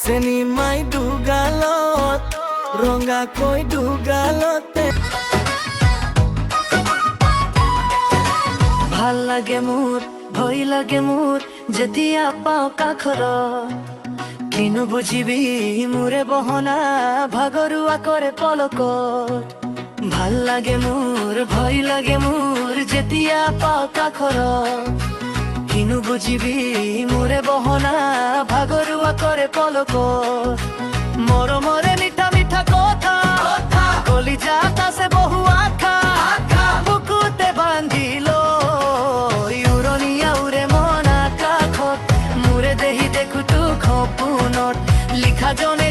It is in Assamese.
Senimai dugalot ronga koi dugalote ভাল লাগে মোৰ ভয় লাগে মোৰ যেতিয়া পাও কাখৰত কিনো বুঝিবি মোৰে বহনা ভাগৰুৱা কৰে পলকত ভাল লাগে মোৰ ভয় লাগে মোৰ যেতিয়া পাও কাখৰত কিনো বুঝিবি মোৰে বহনা ভাগৰুৱা কৰে পলকত মৰমৰে মিঠা মিঠা কথা কলিজাত আছে বহু আশা বুকুতে বান্ধিল I don't